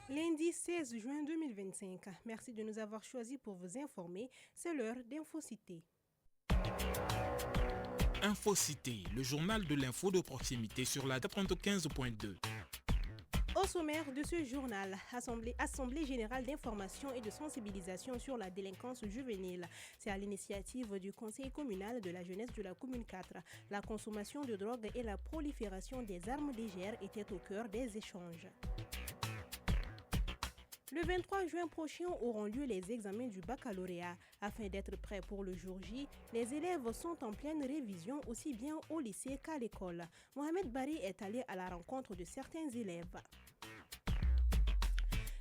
Lundi 16 juin 2025. Merci de nous avoir choisis pour vous informer. C'est l'heure d'Infocité. Infocité, le journal de l'info de proximité sur la 95.2. Au sommaire de ce journal, Assemblée générale d'information et de sensibilisation sur la délinquance juvénile. C'est à l'initiative du Conseil communal de la jeunesse de la commune 4. La consommation de drogue et la prolifération des armes légères étaient au cœur des échanges. Le 23 juin prochain auront lieu les examens du baccalauréat. Afin d'être prêts pour le jour J, les élèves sont en pleine révision aussi bien au lycée qu'à l'école. Mohamed Bari est allé à la rencontre de certains élèves.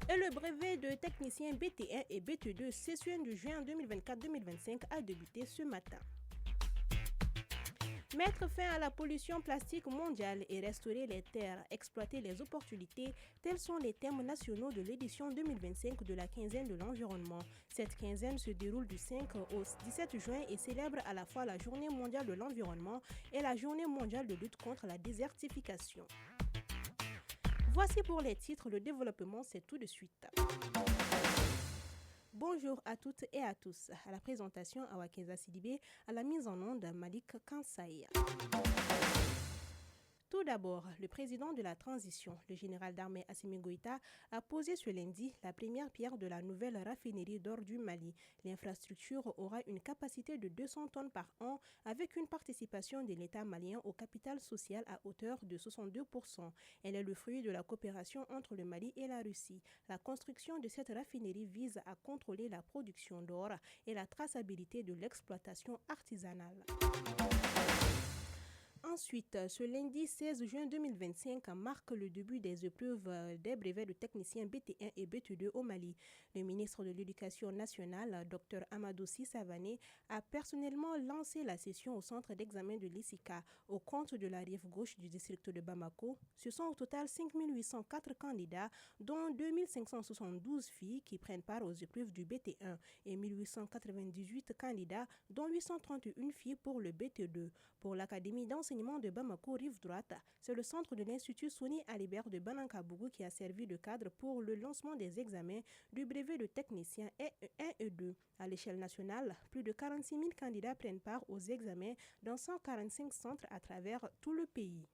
Et le brevet de technicien BT1 et BT2 session de juin 2024-2025 a débuté ce matin. Mettre fin à la pollution plastique mondiale et restaurer les terres, exploiter les opportunités, tels sont les thèmes nationaux de l'édition 2025 de la quinzaine de l'environnement. Cette quinzaine se déroule du 5 au 17 juin et célèbre à la fois la Journée mondiale de l'environnement et la Journée mondiale de lutte contre la désertification. Voici pour les titres, le développement c'est tout de suite. Bonjour à toutes et à tous. À la présentation, Awakeza Sidibé, à la mise en onde, Malik Kansaï. Tout d'abord, le président de la transition, le général d'armée Assimi Goïta, a posé ce lundi la première pierre de la nouvelle raffinerie d'or du Mali. L'infrastructure aura une capacité de 200 tonnes par an avec une participation de l'État malien au capital social à hauteur de 62%. Elle est le fruit de la coopération entre le Mali et la Russie. La construction de cette raffinerie vise à contrôler la production d'or et la traçabilité de l'exploitation artisanale. Ensuite, ce lundi 16 juin 2025 marque le début des épreuves des brevets de techniciens BT1 et BT2 au Mali. Le ministre de l'Éducation nationale, Dr Amadou Savané, a personnellement lancé la session au centre d'examen de l'ISICA au compte de la rive gauche du district de Bamako. Ce sont au total 5 804 candidats, dont 2 572 filles qui prennent part aux épreuves du BT1 et 1 898 candidats, dont 831 filles pour le BT2. Pour l'Académie d'enseignement de Bamako Rive Droite, c'est le centre de l'Institut Soni Alibert de Banankabougou qui a servi de cadre pour le lancement des examens du brevet de technicien E1 et 2. À l'échelle nationale, plus de 46 000 candidats prennent part aux examens dans 145 centres à travers tout le pays.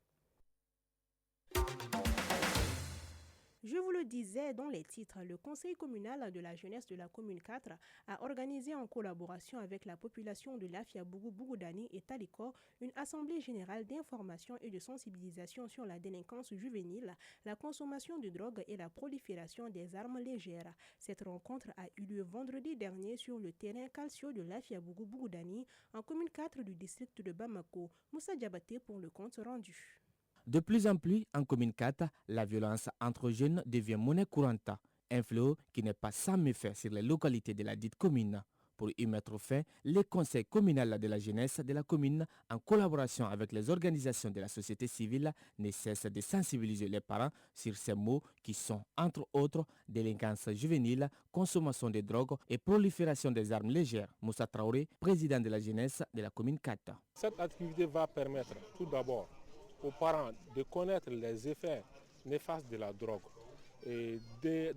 Je vous le disais dans les titres, le Conseil communal de la jeunesse de la commune 4 a organisé en collaboration avec la population de Lafiabougou, Bougoudani et Taliko une assemblée générale d'information et de sensibilisation sur la délinquance juvénile, la consommation de drogue et la prolifération des armes légères. Cette rencontre a eu lieu vendredi dernier sur le terrain Calcio de Lafiabougou, Bougoudani en commune 4 du district de Bamako. Moussa Diabaté pour le compte rendu. De plus en plus, en commune 4, la violence entre jeunes devient monnaie courante, un fléau qui n'est pas sans méfait sur les localités de la dite commune. Pour y mettre fin, le conseil communal de la jeunesse de la commune, en collaboration avec les organisations de la société civile, ne cesse de sensibiliser les parents sur ces mots qui sont, entre autres, délinquance juvénile, consommation de drogue et prolifération des armes légères. Moussa Traoré, président de la jeunesse de la commune 4. Cette activité va permettre tout d'abord aux parents de connaître les effets néfastes de la drogue et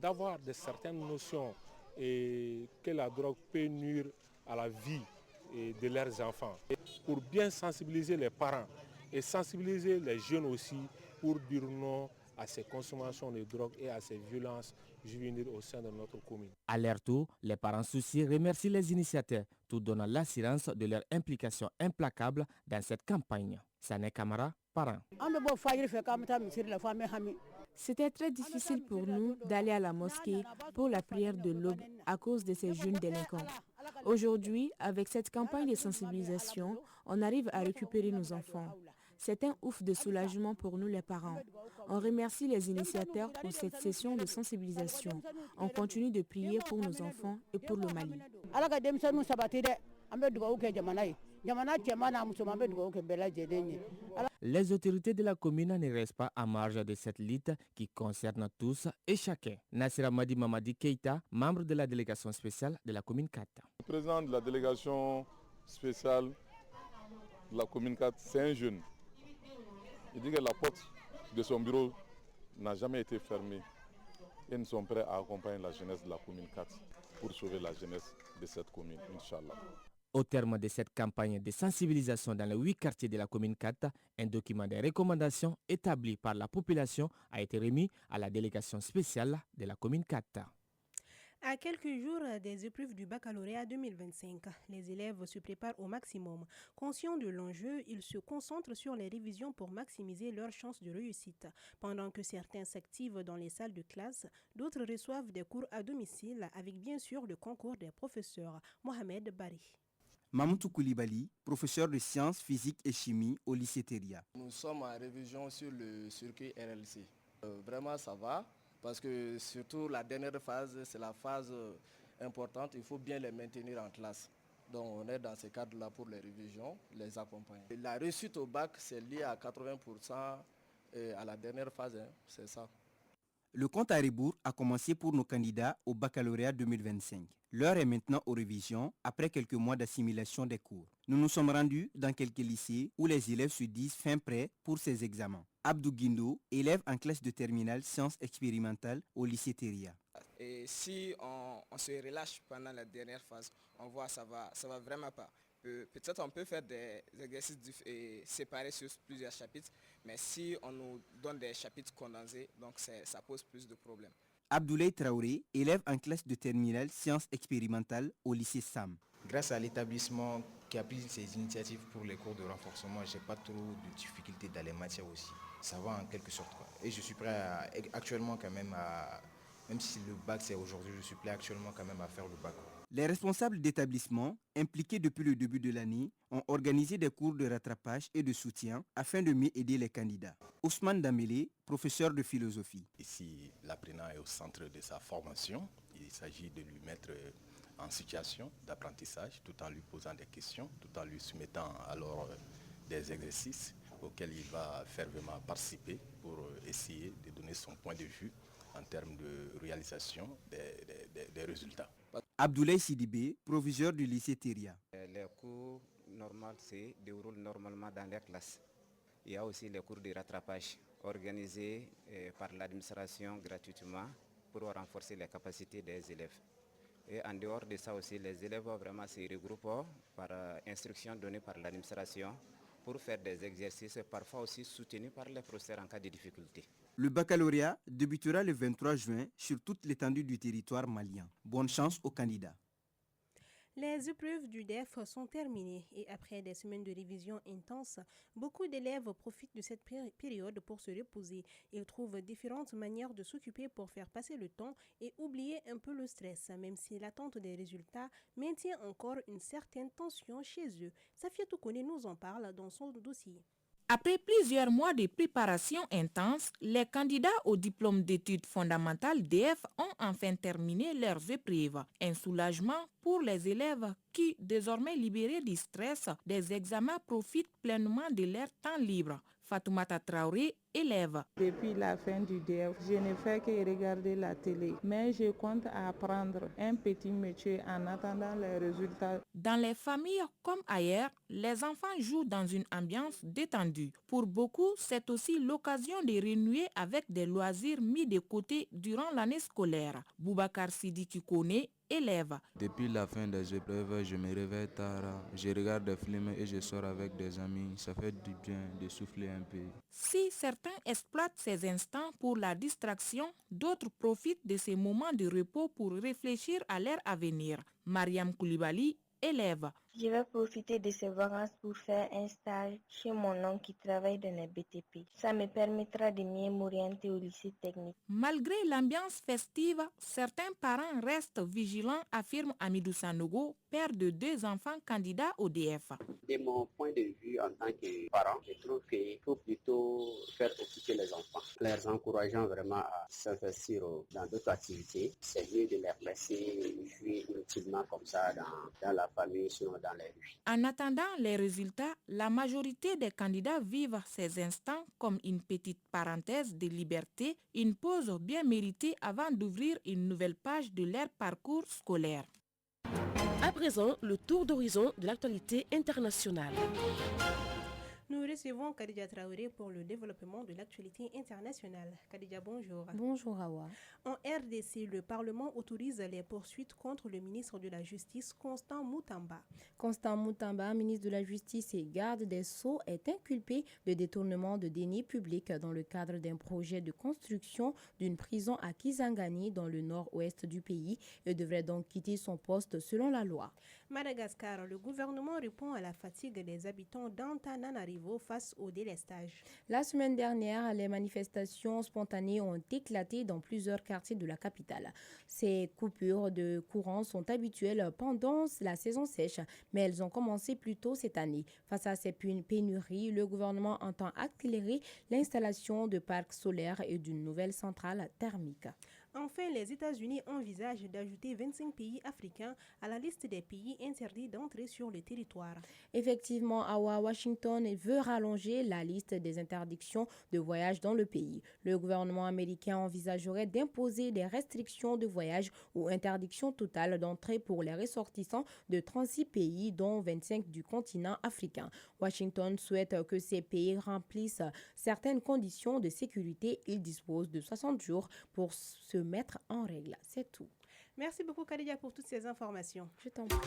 d'avoir certaines notions et que la drogue peut nuire à la vie de leurs enfants. Et pour bien sensibiliser les parents et sensibiliser les jeunes aussi pour dire non à ces consommations de drogue et à ces violences juvéniles au sein de notre commune. À leur tour, les parents soucis remercient les initiateurs, tout donnant l'assurance de leur implication implacable dans cette campagne. Sané Kamara, parents. C'était très difficile pour nous d'aller à la mosquée pour la prière de l'aube à cause de ces jeunes délinquants. Aujourd'hui, avec cette campagne de sensibilisation, on arrive à récupérer nos enfants. C'est un ouf de soulagement pour nous les parents. On remercie les initiateurs pour cette session de sensibilisation. On continue de prier pour nos enfants et pour le Mali. Les autorités de la commune ne restent pas à marge de cette lutte qui concerne tous et chacun. Nassira Madi Mamadi Keita, membre de la délégation spéciale de la commune 4. Le président de la délégation spéciale de la commune 4, c'est un jeune. Il dit que la porte de son bureau n'a jamais été fermée. et nous sommes prêts à accompagner la jeunesse de la commune 4 pour sauver la jeunesse de cette commune, Inch'Allah. Au terme de cette campagne de sensibilisation dans les 8 quartiers de la commune 4, un document de recommandations établi par la population a été remis à la délégation spéciale de la commune 4. À quelques jours des épreuves du baccalauréat 2025, les élèves se préparent au maximum. Conscients de l'enjeu, ils se concentrent sur les révisions pour maximiser leurs chances de réussite. Pendant que certains s'activent dans les salles de classe, d'autres reçoivent des cours à domicile avec bien sûr le concours des professeurs. Mohamed Bari. Mamoutou Koulibaly, professeur de sciences, physique et chimie au lycée Teria. Nous sommes en révision sur le circuit RLC. Vraiment ça va. Parce que surtout la dernière phase, c'est la phase importante, il faut bien les maintenir en classe. Donc on est dans ce cadre-là pour les révisions, les accompagner. La réussite au bac, c'est lié à 80% à la dernière phase, hein, c'est ça. Le compte à rebours a commencé pour nos candidats au baccalauréat 2025. L'heure est maintenant aux révisions, après quelques mois d'assimilation des cours. Nous nous sommes rendus dans quelques lycées où les élèves se disent fin prêts pour ces examens. Abdou Guindo, élève en classe de terminale sciences expérimentales au lycée Teria. Et si on se relâche pendant la dernière phase, on voit ça va vraiment pas. Peut-être on peut faire des exercices séparés sur plusieurs chapitres, mais si on nous donne des chapitres condensés, donc ça pose plus de problèmes. Abdoulaye Traoré, élève en classe de terminale sciences expérimentales au lycée SAM. Grâce à l'établissement qui a pris ces initiatives pour les cours de renforcement, je n'ai pas trop de difficultés dans les matières aussi. Ça va en quelque sorte, quoi. Et je suis prêt actuellement quand même même si le bac c'est aujourd'hui, je suis prêt actuellement quand même à faire le bac. Les responsables d'établissement, impliqués depuis le début de l'année, ont organisé des cours de rattrapage et de soutien afin de mieux aider les candidats. Ousmane Damélé, professeur de philosophie. Ici, l'apprenant est au centre de sa formation. Il s'agit de lui mettre en situation d'apprentissage tout en lui posant des questions, tout en lui soumettant alors des exercices auxquels il va fervement participer pour essayer de donner son point de vue en termes de réalisation des résultats. Abdoulaye Sidibé, proviseur du lycée Teria. Les cours normaux se déroulent normalement dans les classes. Il y a aussi les cours de rattrapage organisés par l'administration gratuitement pour renforcer les capacités des élèves. Et en dehors de ça aussi, les élèves vraiment se regroupent par instruction donnée par l'administration pour faire des exercices, parfois aussi soutenus par les professeurs en cas de difficulté. Le baccalauréat débutera le 23 juin sur toute l'étendue du territoire malien. Bonne chance aux candidats. Les épreuves du DEF sont terminées et après des semaines de révision intenses, beaucoup d'élèves profitent de cette période pour se reposer. Ils trouvent différentes manières de s'occuper pour faire passer le temps et oublier un peu le stress, même si l'attente des résultats maintient encore une certaine tension chez eux. Safia Toukone nous en parle dans son dossier. Après plusieurs mois de préparation intense, les candidats au diplôme d'études fondamentales DEF ont enfin terminé leurs épreuves. Un soulagement pour les élèves qui, désormais libérés du stress des examens, profitent pleinement de leur temps libre. Fatoumata Traoré, élève. Depuis la fin du DEF, je ne fais que regarder la télé, mais je compte apprendre un petit métier en attendant les résultats. Dans les familles comme ailleurs, les enfants jouent dans une ambiance détendue. Pour beaucoup, c'est aussi l'occasion de renouer avec des loisirs mis de côté durant l'année scolaire. Boubacar Sidiki Kone, élève. Depuis la fin des épreuves, je me réveille tard, je regarde des films et je sors avec des amis. Ça fait du bien de souffler un peu. Si certains exploitent ces instants pour la distraction, d'autres profitent de ces moments de repos pour réfléchir à leur avenir. Mariam Koulibaly, élève. Je vais profiter de ces vacances pour faire un stage chez mon oncle qui travaille dans les BTP. Ça me permettra de mieux m'orienter au lycée technique. Malgré l'ambiance festive, certains parents restent vigilants, affirme Amidou Sanogo, père de 2 enfants candidats au DF. De mon point de vue en tant que parent, je trouve qu'il faut plutôt faire occuper les enfants, les encourageant vraiment à s'investir dans d'autres activités. C'est mieux de les laisser jouer inutilement comme ça dans la famille, sinon dans les rues. En attendant les résultats, la majorité des candidats vivent ces instants comme une petite parenthèse de liberté, une pause bien méritée avant d'ouvrir une nouvelle page de leur parcours scolaire. À présent, le tour d'horizon de l'actualité internationale. Nous recevons Khadija Traoré pour le développement de l'actualité internationale. Khadija, bonjour. Bonjour Awa. En RDC, le Parlement autorise les poursuites contre le ministre de la Justice, Constant Moutamba. Constant Moutamba, ministre de la Justice et garde des Sceaux, est inculpé de détournement de deniers publics dans le cadre d'un projet de construction d'une prison à Kisangani dans le nord-ouest du pays et devrait donc quitter son poste selon la loi. Madagascar, le gouvernement répond à la fatigue des habitants d'Antananarivo face au délestage. La semaine dernière, les manifestations spontanées ont éclaté dans plusieurs quartiers de la capitale. Ces coupures de courant sont habituelles pendant la saison sèche, mais elles ont commencé plus tôt cette année. Face à ces pénuries, le gouvernement entend accélérer l'installation de parcs solaires et d'une nouvelle centrale thermique. Enfin, les États-Unis envisagent d'ajouter 25 pays africains à la liste des pays interdits d'entrer sur le territoire. Effectivement, Washington veut rallonger la liste des interdictions de voyage dans le pays. Le gouvernement américain envisagerait d'imposer des restrictions de voyage ou interdiction totale d'entrée pour les ressortissants de 36 pays, dont 25 du continent africain. Washington souhaite que ces pays remplissent certaines conditions de sécurité. Il dispose de 60 jours pour se mettre en règle. C'est tout. Merci beaucoup Khadija pour toutes ces informations. Je t'en prie.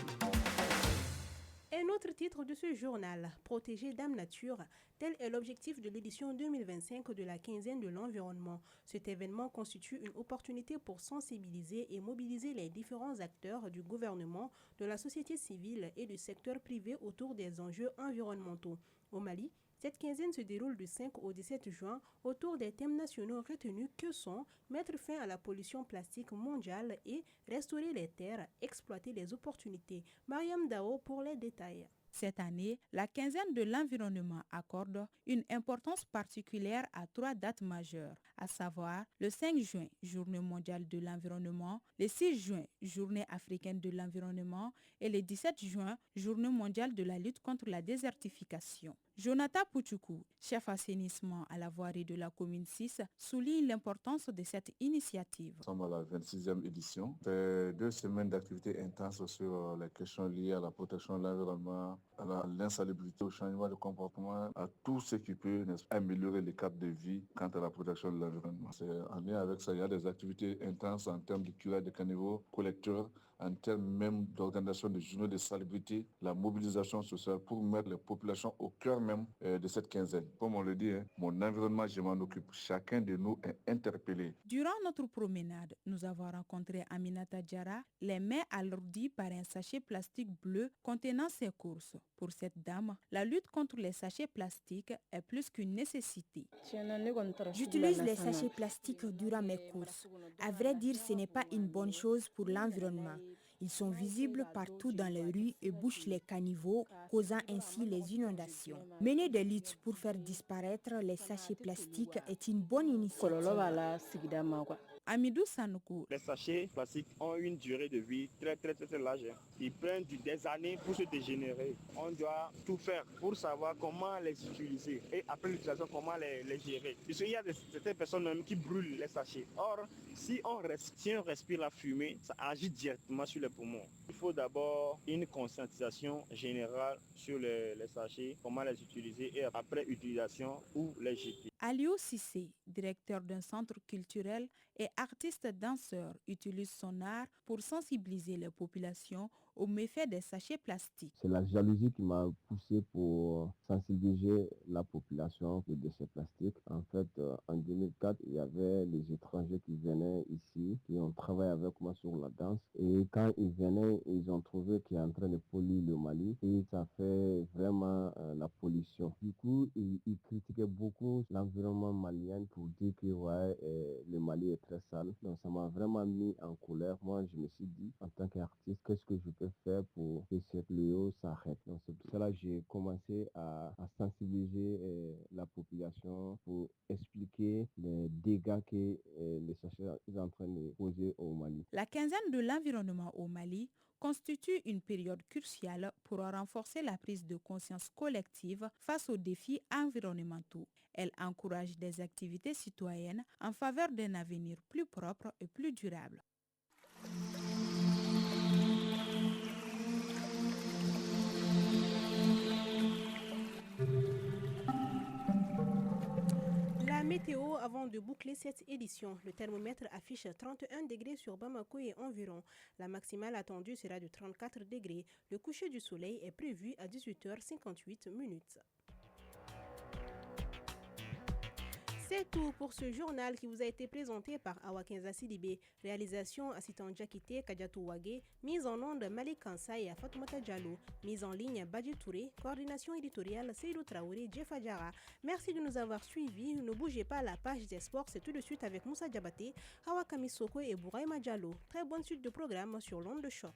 Un autre titre de ce journal, Protéger Dame Nature, tel est l'objectif de l'édition 2025 de la quinzaine de l'environnement. Cet événement constitue une opportunité pour sensibiliser et mobiliser les différents acteurs du gouvernement, de la société civile et du secteur privé autour des enjeux environnementaux. Au Mali, cette quinzaine se déroule du 5 au 17 juin autour des thèmes nationaux retenus que sont mettre fin à la pollution plastique mondiale et restaurer les terres, exploiter les opportunités. Mariam Dao pour les détails. Cette année, la quinzaine de l'environnement accorde une importance particulière à 3 dates majeures, à savoir le 5 juin, Journée mondiale de l'environnement, le 6 juin, Journée africaine de l'environnement et le 17 juin, Journée mondiale de la lutte contre la désertification. Jonathan Pouchoukou, chef assainissement à la voirie de la commune 6, souligne l'importance de cette initiative. Nous sommes à la 26e édition. C'est 2 semaines d'activités intenses sur les questions liées à la protection de l'environnement, à l'insalubrité, au changement de comportement, à tout ce qui peut améliorer les cadres de vie quant à la protection de l'environnement. C'est en lien avec ça, il y a des activités intenses en termes de curage de caniveaux, collecteurs, en termes même d'organisation de journées de salubrité, la mobilisation sociale pour mettre les populations au cœur même de cette quinzaine. Comme on le dit, mon environnement, je m'en occupe. Chacun de nous est interpellé. Durant notre promenade, nous avons rencontré Aminata Diarra, les mains alourdies par un sachet plastique bleu contenant ses courses. Pour cette dame, la lutte contre les sachets plastiques est plus qu'une nécessité. J'utilise les sachets plastiques durant mes courses. À vrai dire, ce n'est pas une bonne chose pour l'environnement. Ils sont visibles partout dans les rues et bouchent les caniveaux, causant ainsi les inondations. Mener des luttes pour faire disparaître les sachets plastiques est une bonne initiative. Amidou Sanoukou. Les sachets plastiques ont une durée de vie très large. Ils prennent des années pour se dégénérer. On doit tout faire pour savoir comment les utiliser et après l'utilisation, comment les gérer. Parce qu'il y a certaines personnes même qui brûlent les sachets. Or, si on respire la fumée, ça agit directement sur les poumons. Il faut d'abord une conscientisation générale sur les sachets, comment les utiliser et après utilisation, où les jeter. Aliou Sissé, directeur d'un centre culturel et artiste danseur, utilise son art pour sensibiliser les populations aux méfaits des sachets plastiques. C'est la jalousie qui m'a poussé pour sensibiliser la population aux déchets plastiques. En fait, en 2004, il y avait des étrangers qui venaient ici, qui ont travaillé avec moi sur la danse. Et quand ils venaient, ils ont trouvé qu'il est en train de polluer le Mali. Et ça fait vraiment la pollution. Du coup, ils critiquaient beaucoup l'environnement malien pour dire que le Mali est très sale. Donc ça m'a vraiment mis en colère. Moi, je me suis dit, en tant qu'artiste, qu'est-ce que je peux faire pour que ce fléau s'arrête. Donc c'est pour cela que j'ai commencé à sensibiliser la population pour expliquer les dégâts que les sachets sont en train de causer au Mali. La quinzaine de l'environnement au Mali constitue une période cruciale pour renforcer la prise de conscience collective face aux défis environnementaux. Elle encourage des activités citoyennes en faveur d'un avenir plus propre et plus durable. météo avant de boucler cette édition. Le thermomètre affiche 31 degrés sur Bamako et environ. La maximale attendue sera de 34 degrés. Le coucher du soleil est prévu à 18h58 minutes. C'est tout pour ce journal qui vous a été présenté par Awakenza Sidibé. Réalisation assistant Jakite Kadiatou Wage. Mise en onde Malik Kansa et Fatoumata Diallo. Mise en ligne Badji Touré. Coordination éditoriale Seydou Traoré, Jeff Adjara. Merci de nous avoir suivis. Ne bougez pas, la page des sports, c'est tout de suite avec Moussa Diabaté, Hawa Kamisoko et Bouraïma Diallo. Très bonne suite de programme sur l'onde de choc.